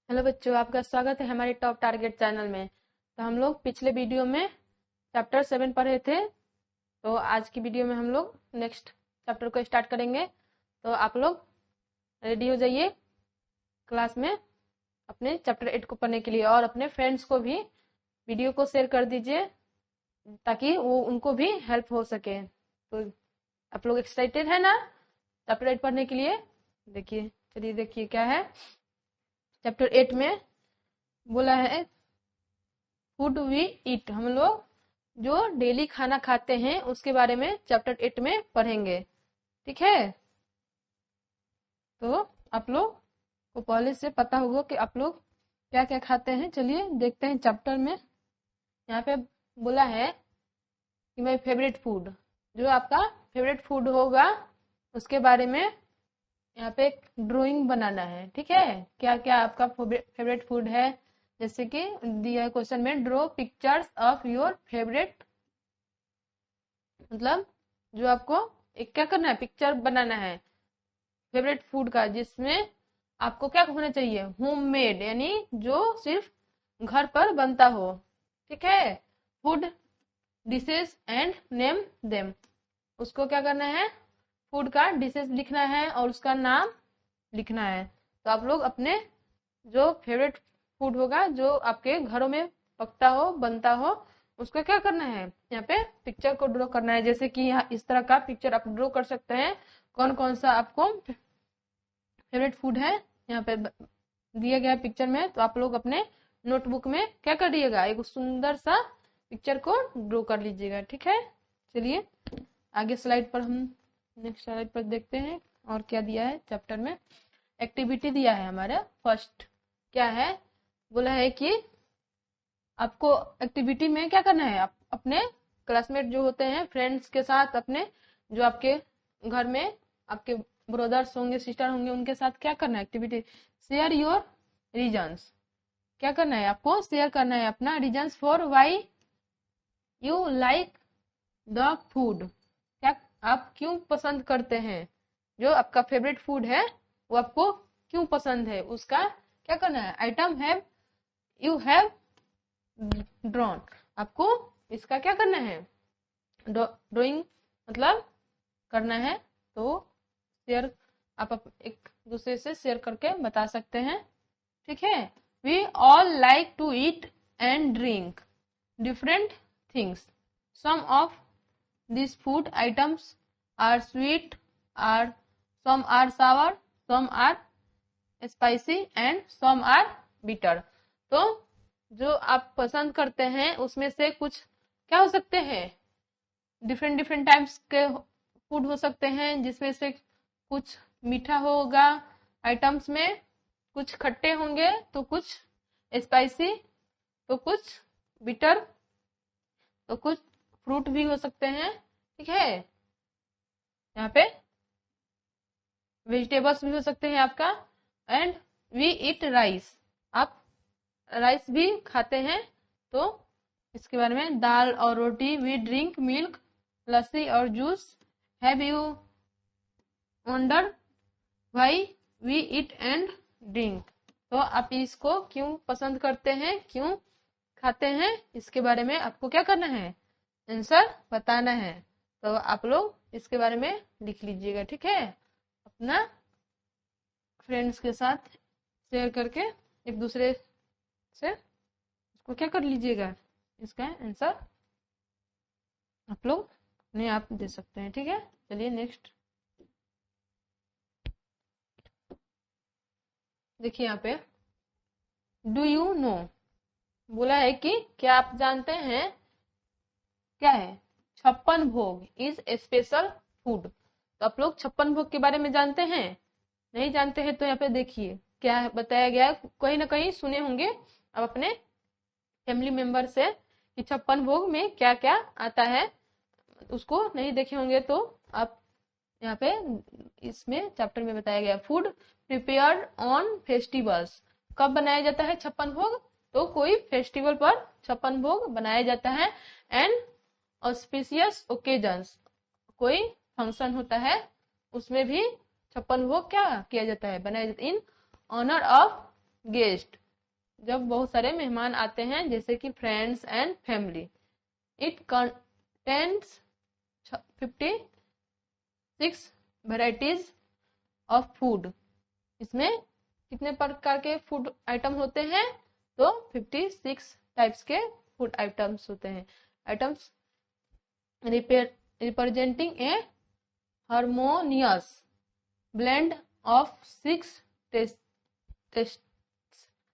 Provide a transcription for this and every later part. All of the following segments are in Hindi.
हेलो बच्चों, आपका स्वागत है हमारे टॉप टारगेट चैनल में। तो हम लोग पिछले वीडियो में चैप्टर 7 पढ़े थे। तो आज की वीडियो में हम लोग नेक्स्ट चैप्टर को स्टार्ट करेंगे। तो आप लोग रेडी हो जाइए क्लास में अपने चैप्टर 8 को पढ़ने के लिए, और अपने फ्रेंड्स को भी वीडियो को शेयर कर दीजिए ताकि वो उनको भी हेल्प हो सके। तो आप लोग एक्साइटेड है ना चैप्टर 8 पढ़ने के लिए? देखिए, चलिए देखिए क्या है। चैप्टर 8 में बोला है फूड वी ईट। हम लोग जो डेली खाना खाते हैं उसके बारे में चैप्टर 8 में पढ़ेंगे, ठीक है। तो आप लोग को पहले से पता होगा कि आप लोग क्या क्या खाते हैं। चलिए देखते हैं चैप्टर में। यहाँ पे बोला है कि माय फेवरेट फूड, जो आपका फेवरेट फूड होगा उसके बारे में यहाँ पे एक ड्राइंग बनाना है, ठीक है। क्या क्या आपका फेवरेट फूड है, जैसे कि दिया है क्वेश्चन में, draw pictures of your favourite, मतलब जो आपको एक क्या करना है, पिक्चर बनाना है फेवरेट फूड का, जिसमें आपको क्या होना चाहिए, होममेड, यानी जो सिर्फ घर पर बनता हो, ठीक है। Food dishes and name them, उसको क्या करना है, फूड का डिशेस लिखना है और उसका नाम लिखना है। तो आप लोग अपने जो फेवरेट फूड होगा जो आपके घरों में पकता हो, बनता हो, उसको क्या करना है, यहाँ पे पिक्चर को ड्रॉ करना है। जैसे कि यहाँ इस तरह का पिक्चर आप ड्रॉ कर सकते हैं। कौन कौन सा आपको फेवरेट फूड है यहाँ पे दिया गया पिक्चर में। तो आप लोग अपने नोटबुक में क्या कर दिएगा, एक सुंदर सा पिक्चर को ड्रॉ कर लीजिएगा, ठीक है। चलिए आगे स्लाइड पर हम नेक्स्ट स्लाइड पर देखते हैं और क्या दिया है चैप्टर में। एक्टिविटी दिया है हमारा फर्स्ट, क्या है, बोला है कि आपको एक्टिविटी में क्या करना है, आप अपने क्लासमेट जो होते हैं, फ्रेंड्स के साथ, अपने जो आपके घर में आपके ब्रदर्स होंगे, सिस्टर होंगे, उनके साथ क्या करना है एक्टिविटी। शेयर योर रीजंस, क्या करना है आपको, शेयर करना है अपना reasons for why you like the food, क्या आप क्यों पसंद करते हैं, जो आपका फेवरेट फूड है वो आपको क्यों पसंद है, उसका क्या करना है। Item have you have drawn, आपको इसका क्या करना है, ड्राइंग मतलब करना है। तो शेयर आप एक दूसरे से शेयर करके बता सकते हैं, ठीक है। We all like to eat and drink different things, some of these food items are sweet, some are sour, some are spicy and some are bitter। तो जो आप पसंद करते हैं उसमें से कुछ क्या हो सकते हैं, डिफरेंट डिफरेंट टाइप्स के फूड हो सकते हैं, जिसमें से कुछ मीठा होगा आइटम्स में, कुछ खट्टे होंगे, तो कुछ स्पाइसी, तो कुछ बिटर, तो कुछ फ्रूट भी हो सकते हैं, ठीक है। यहाँ पे वेजिटेबल्स भी हो सकते हैं आपका। एंड वी ईट राइस, आप राइस भी खाते हैं, तो इसके बारे में, दाल और रोटी। वी ड्रिंक मिल्क, लस्सी और juice. Have you wonder why we eat and drink, तो आप इसको क्यों पसंद करते हैं, क्यों खाते हैं, इसके बारे में आपको क्या करना है, आंसर बताना है। तो आप लोग इसके बारे में लिख लीजिएगा, ठीक है। अपना फ्रेंड्स के साथ शेयर करके एक दूसरे से इसको क्या कर लीजिएगा, इसका आंसर आप लोग अपने आप दे सकते हैं, ठीक है। चलिए नेक्स्ट देखिए, यहाँ पे डू यू नो बोला है कि क्या आप जानते हैं, क्या है, 56 भोग इज स्पेशल फूड। तो आप लोग 56 भोग के बारे में जानते हैं, नहीं जानते हैं तो यहाँ पे देखिए क्या बताया गया है, कहीं ना कहीं सुने होंगे अब अपने फैमिली मेंबर से कि 56 भोग में क्या क्या आता है, उसको नहीं देखे होंगे तो आप यहाँ पे इसमें चैप्टर में बताया गया। फूड प्रिपेयर्ड ऑन फेस्टिवल्स, कब बनाया जाता है 56 भोग, तो कोई फेस्टिवल पर 56 भोग बनाया जाता है। एंड ऑस्पिशियस ओकेजन्स, कोई फंक्शन होता है उसमें भी 56 भोग क्या किया जाता है, बनाया जाता है। इन ऑनर ऑफ गेस्ट, जब बहुत सारे मेहमान आते हैं जैसे कि friends and family. It contains 56 varieties of food. इसमें कितने प्रकार के फूड आइटम होते हैं? तो 56 टाइप्स के फूड आइटम्स होते हैं। Items representing a harmonious blend of 6 taste.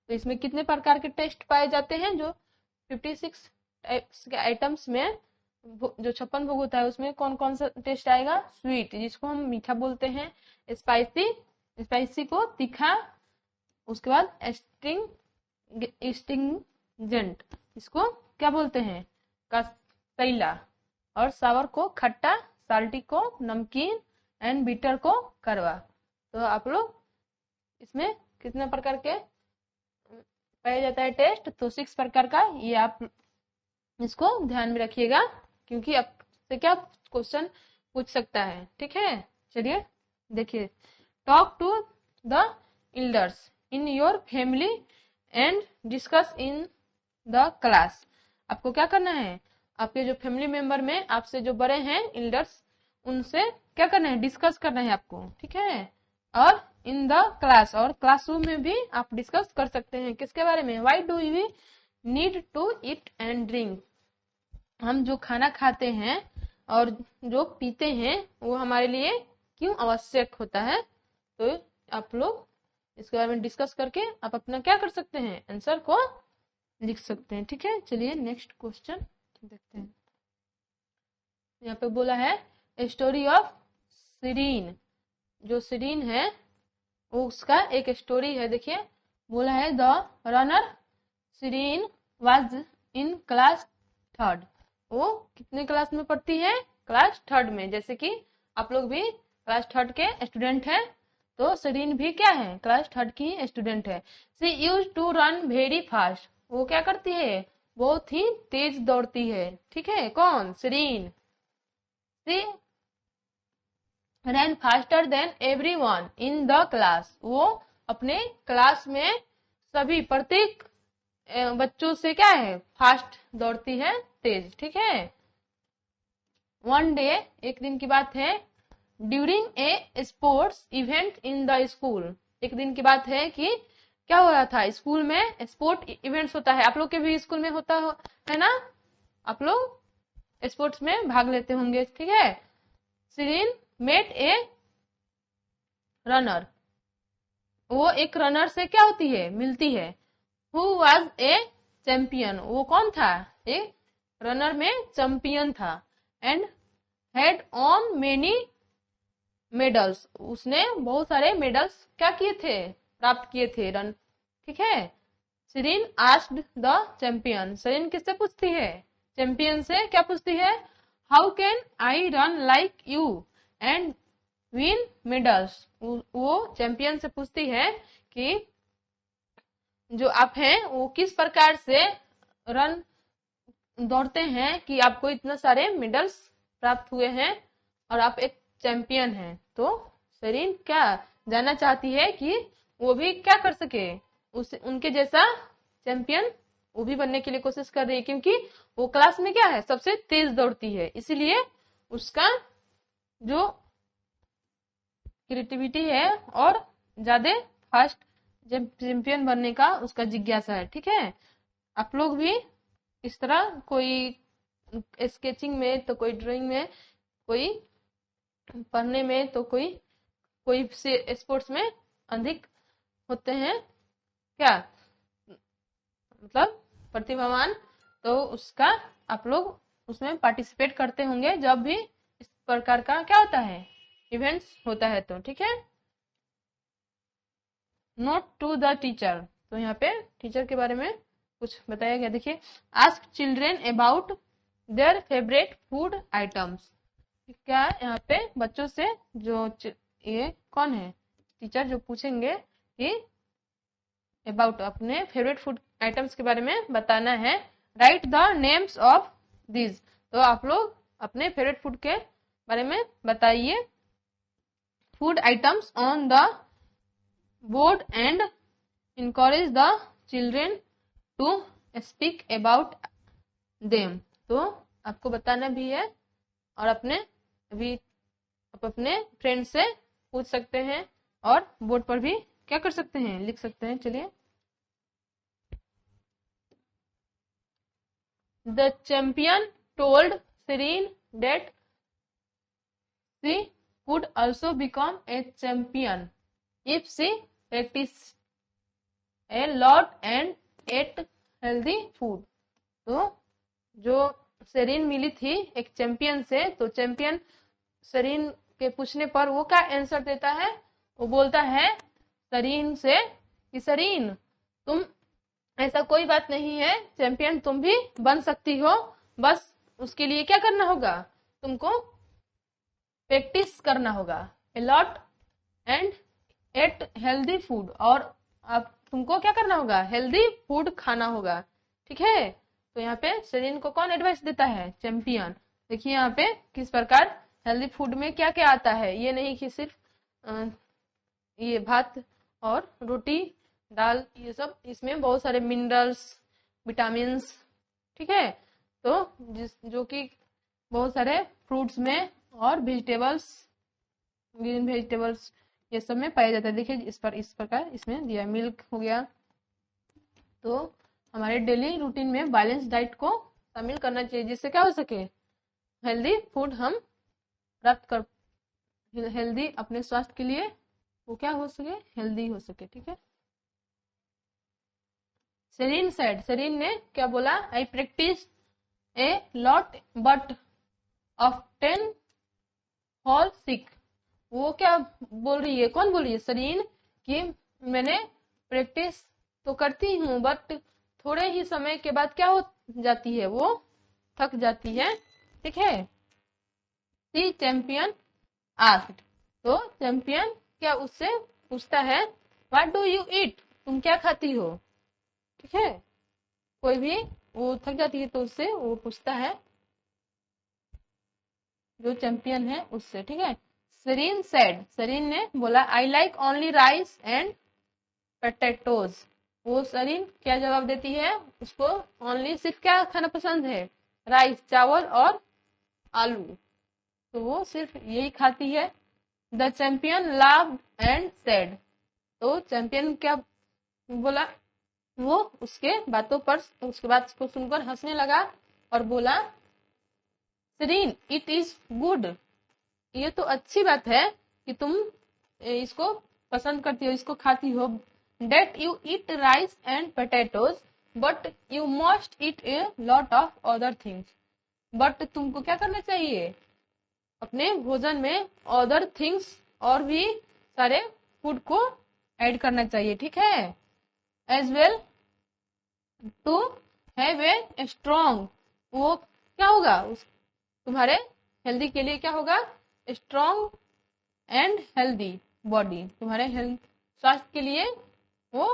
तो इसमें कितने प्रकार के टेस्ट पाए जाते हैं? जो 56 टाइप्स के आइटम्स में जो 56 भोग होता है उसमें कौन कौन सा टेस्ट आएगा? स्वीट, जिसको हम मीठा बोलते हैं, स्पाइसी को तीखा, उसके बाद स्टिंजेंट, इसको क्या बोलते हैं? कसैला, और सावर को खट्टा, साल्टी को नमकीन, एंड बीटर को कड़वा। तो आप लोग इसमें कितने प्रकार के पाया जाता है टेस्ट? तो 6 प्रकार का। ये आप इसको ध्यान में रखिएगा क्योंकि आपसे क्या क्वेश्चन पूछ सकता है। ठीक है, चलिए देखिए। Talk to the elders in your family and discuss in the class. आपको क्या करना है? आपके जो फैमिली मेंबर में आपसे जो बड़े हैं, एल्डर्स, उनसे क्या करना है? डिस्कस करना है आपको। ठीक है, और इन द क्लास, और क्लासरूम में भी आप डिस्कस कर सकते हैं। किसके बारे में? Why do we need to eat and drink. हम जो खाना खाते हैं और जो पीते हैं वो हमारे लिए क्यों आवश्यक होता है? तो आप लोग इसके बारे में डिस्कस करके आप अपना क्या कर सकते हैं? आंसर को लिख सकते हैं। ठीक है, चलिए नेक्स्ट क्वेश्चन देखते हैं। यहाँ पे बोला है स्टोरी ऑफ सीरीन। जो सीरीन है वो उसका एक स्टोरी है। देखिए, बोला है the runner Sareen was in class 3rd। वो कितने क्लास में पढ़ती है? क्लास 3rd में। जैसे कि आप लोग भी क्लास 3rd के स्टूडेंट हैं, तो सीरीन भी क्या है? क्लास 3rd की स्टूडेंट है। She used to run very fast. वो क्या करती है? बहुत ही तेज दौड़ती है। ठीक है, कौन? Sareen. She ran faster than everyone in the class. वो अपने क्लास में सभी प्रत्येक बच्चों से क्या है? फास्ट दौड़ती है, तेज। ठीक है। वन डे, एक दिन की बात है, during a sports event in the school. एक दिन की बात है कि क्या हो रहा था? स्कूल में स्पोर्ट इवेंट्स होता है। आप लोग के भी स्कूल में होता है ना? आप लोग स्पोर्ट्स में भाग लेते होंगे। ठीक है। Sareen met a runner. वो एक रनर से क्या होती है? मिलती है। Who was a champion. वो कौन था? एक रनर में चैंपियन था। And had won many medals. उसने बहुत सारे मेडल्स क्या किए थे? प्राप्त किए थे। रन। ठीक है। Sareen asked the champion. Sareen किससे पूछती है? चैंपियन से क्या पूछती है? How can I run like you and win medals. वो चैंपियन से पूछती है कि जो आप हैं वो किस प्रकार से रन दौड़ते हैं कि आपको इतना सारे मेडल्स प्राप्त हुए हैं और आप एक चैंपियन हैं। तो सीरीन क्या जानना चाहती है कि वो भी क्या कर सके, उनके जैसा चैंपियन वो भी बनने के लिए कोशिश कर रही है, क्योंकि वो क्लास में क्या है? सबसे तेज दौड़ती है। इसीलिए उसका जो क्रिएटिविटी है और ज्यादा फास्ट चैंपियन बनने का उसका जिज्ञासा है। ठीक है। आप लोग भी इस तरह कोई स्केचिंग में, तो कोई ड्राइंग में, कोई पढ़ने में, तो कोई स्पोर्ट्स में अधिक होते हैं क्या, मतलब प्रतिभावान, तो उसका आप लोग उसमें पार्टिसिपेट करते होंगे जब भी इस प्रकार का क्या होता है? इवेंट्स होता है। तो ठीक है। Note to the teacher. तो यहाँ पे टीचर के बारे में कुछ बताया गया। देखिए, ask children about their favourite food items. क्या यहाँ पे बच्चों से जो ये कौन है? टीचर जो पूछेंगे कि अबाउट अपने फेवरेट फूड आइटम्स के बारे में बताना है। Right the names of this. तो आप लोग अपने फेवरेट फूड के बारे में बताइए। Food items on the board and encourage the children to speak about them। तो आपको बताना भी है और अभी आप अपने फ्रेंड से पूछ सकते हैं और बोर्ड पर भी क्या कर सकते हैं, लिख सकते हैं। चलिए, the champion told serine that she could also become a champion if she practiced a lot and ate healthy food। तो जो सेरीन मिली थी एक चैंपियन से, तो चैंपियन सेरीन के पूछने पर वो क्या आंसर देता है, वो बोलता है सेरीन से कि सेरीन तुम, ऐसा कोई बात नहीं है, चैंपियन तुम भी बन सकती हो, बस उसके लिए क्या करना होगा, तुमको प्रैक्टिस करना होगा। A lot and eat healthy food, और आप तुमको क्या करना होगा, हेल्दी फूड खाना होगा। ठीक है, तो यहाँ पे सेरीन को कौन एडवाइस देता है, चैंपियन। देखिए यहाँ पे किस प्रकार हेल्दी फूड में क्या क्या आता है, ये नहीं कि सिर्फ ये भात और रोटी दाल, ये सब, इसमें बहुत सारे मिनरल्स विटामिन, ठीक है, तो जो कि बहुत सारे फ्रूट्स में और वेजिटेबल्स, ग्रीन वेजिटेबल्स, ये सब में पाया जाता है। देखिए इस प्रकार इसमें दिया, मिल्क हो गया। तो हमारे डेली रूटीन में बैलेंस डाइट को शामिल करना चाहिए, जिससे क्या हो सके, हेल्दी फूड हम प्राप्त कर, हेल्दी अपने स्वास्थ्य के लिए वो क्या हो सके, हेल्दी हो सके। ठीक है, सेरीन ने क्या बोला, I practise a lot but often fall sick. वो क्या बोल रही है, कौन बोल रही है, सेरीन, कि मैंने प्रैक्टिस तो करती हूँ बट थोड़े ही समय के बाद क्या हो जाती है, वो थक जाती है। ठीक है, दी चैंपियन आस्क्ड, तो चैंपियन क्या उससे पूछता है, व्हाट डू यू ईट, तुम क्या खाती हो। ठीक है, कोई भी वो थक जाती है तो उससे वो पूछता है, जो चैंपियन है उससे। ठीक है, सेरीन ने बोला, I like only rice and potatoes. वो सेरीन क्या जवाब देती है, उसको ओनली सिर्फ क्या खाना पसंद है, राइस चावल और आलू, तो वो सिर्फ यही खाती है। द चैंपियन लाव्ड एंड सेड, तो चैंपियन क्या बोला, वो उसके बात को सुनकर हंसने लगा और बोला, सेरीन इट इज गुड, ये तो अच्छी बात है कि तुम इसको पसंद करती हो, इसको खाती हो। That you eat rice and potatoes but you must eat a lot of other things. But तुमको क्या करना चाहिए, अपने भोजन में अदर थिंग्स और भी सारे फूड को ऐड करना चाहिए। ठीक है, as well to have a strong, वो क्या होगा, तुम्हारे हेल्दी के लिए क्या होगा, स्ट्रॉन्ग एंड हेल्दी बॉडी, तुम्हारे स्वास्थ्य के लिए वो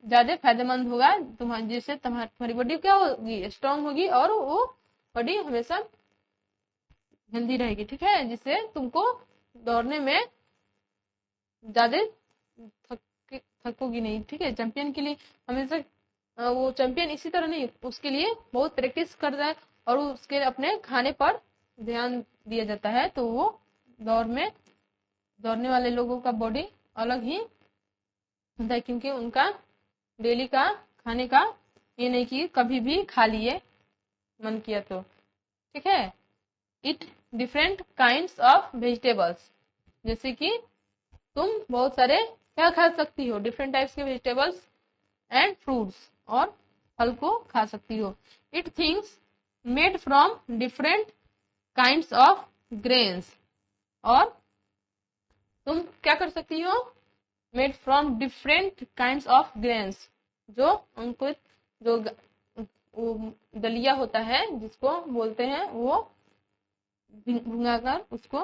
ज्यादा फायदेमंद होगा, जिससे तुम्हारी बॉडी क्या होगी, स्ट्रॉन्ग होगी और वो बॉडी हमेशा हेल्दी रहेगी। ठीक है, जिससे तुमको दौड़ने में ज्यादा थकोगी नहीं। ठीक है, चैंपियन के लिए हमेशा वो चैंपियन इसी तरह नहीं, उसके लिए बहुत प्रैक्टिस करता है और उसके अपने खाने पर ध्यान दिया जाता है, तो वो दौड़ने वाले लोगों का बॉडी अलग ही होता है, क्योंकि उनका डेली का खाने का ये नहीं कि कभी भी खा लिए मन किया तो। ठीक है, it different kinds of vegetables, जैसे कि तुम बहुत सारे क्या खा सकती हो, डिफरेंट टाइप्स के वेजिटेबल्स एंड फ्रूट्स, और फल को खा सकती हो। It things made from different kinds of grains, और तुम क्या कर सकती हो, made from different kinds of grains, जो अंकुरित, जो दलिया होता है जिसको बोलते हैं, वो भुंगाकर उसको,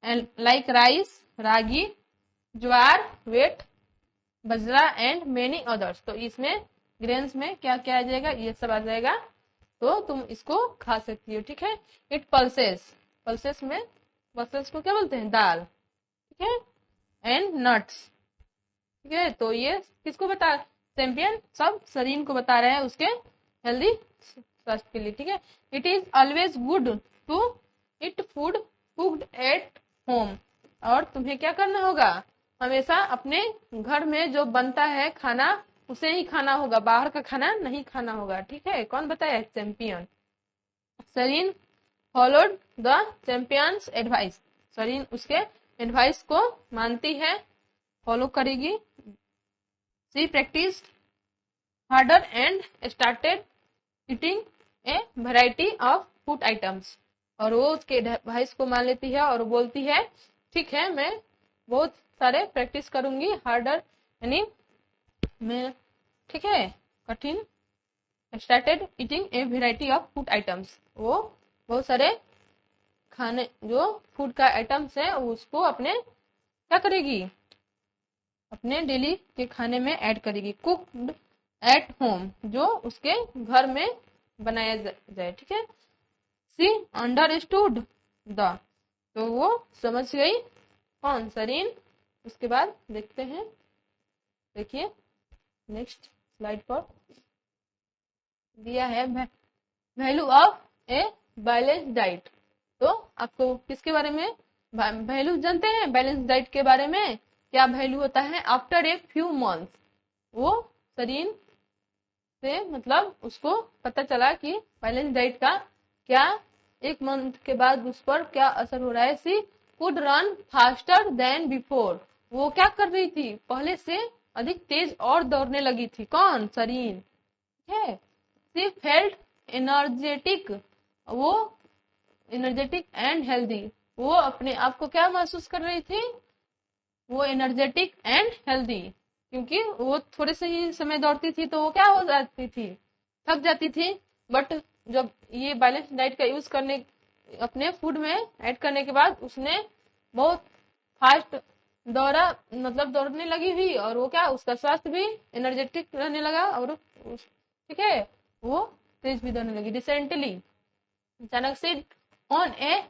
लाइक राइस, रागी, ज्वार, वेट, बजरा एंड मेनी अदर्स। तो इसमें ग्रेन्स में क्या क्या आ जाएगा, ये सब आ जाएगा, तो तुम इसको खा सकती हो। ठीक है, इट पल्सेस में पल्सेस को क्या बोलते हैं, दाल। ठीक है, एंड नट्स। ठीक है, तो ये किसको चैंपियन सब शरीर को बता रहे हैं उसके हेल्दी स्वास्थ्य के लिए, ठीक है। It is always good to eat food cooked at home, और तुम्हें क्या करना होगा, हमेशा अपने घर में जो बनता है खाना उसे ही खाना होगा, बाहर का खाना नहीं खाना होगा, ठीक है। कौन बताया, champion. Sareen followed the champion's advice, Sareen उसके एडवाइस को मानती है, फॉलो करेगी। She practice harder and started eating a variety of food items, और वो उसके एडवाइस को मान लेती है और बोलती है ठीक है मैं बहुत सारे प्रैक्टिस करूंगी, हार्डर यानी मैं, ठीक है, कठिन। Started eating a variety of food items, वो बहुत सारे खाने जो फूड का आइटम्स है उसको अपने क्या करेगी, अपने डेली के खाने में ऐड करेगी। कुक्ड एट होम, जो उसके घर में बनाया जाए, ठीक है। सी अंडरस्टूड द, तो वो समझ गई, कौन, सरीन। उसके बाद देखते हैं, देखिए नेक्स्ट स्लाइड पर दिया है value of a balance diet. तो आपको किसके बारे में वैल्यू जानते हैं, बैलेंस डाइट के बारे में। क्या वैल्यू होता है, आफ्टर ए फ्यू मंथ्स, वो सरीन से मतलब उसको पता चला कि बैलेंस डाइट का क्या एक मंथ के बाद उस पर क्या असर हो रहा है। She could run faster than before, वो क्या कर रही थी, पहले से अधिक तेज और दौड़ने लगी थी, कौन, सरीन, है। सी फेल्ट एनर्जेटिक, वो एनर्जेटिक एंड हेल्दी, वो अपने आप को क्या महसूस कर रही थी, वो एनर्जेटिक एंड हेल्दी, क्योंकि वो थोड़े से ही समय दौड़ती थी तो वो क्या हो जाती थी, थक जाती थी। बट जब ये बैलेंस डाइट का यूज करने, अपने फूड में ऐड करने के बाद उसने बहुत फास्ट दौड़ा, मतलब दौड़ने लगी हुई, और वो क्या, उसका स्वास्थ्य भी एनर्जेटिक रहने लगा, और ठीक है वो तेज भी दौड़ने लगी। रिसेंटली अचानक से ऑन ए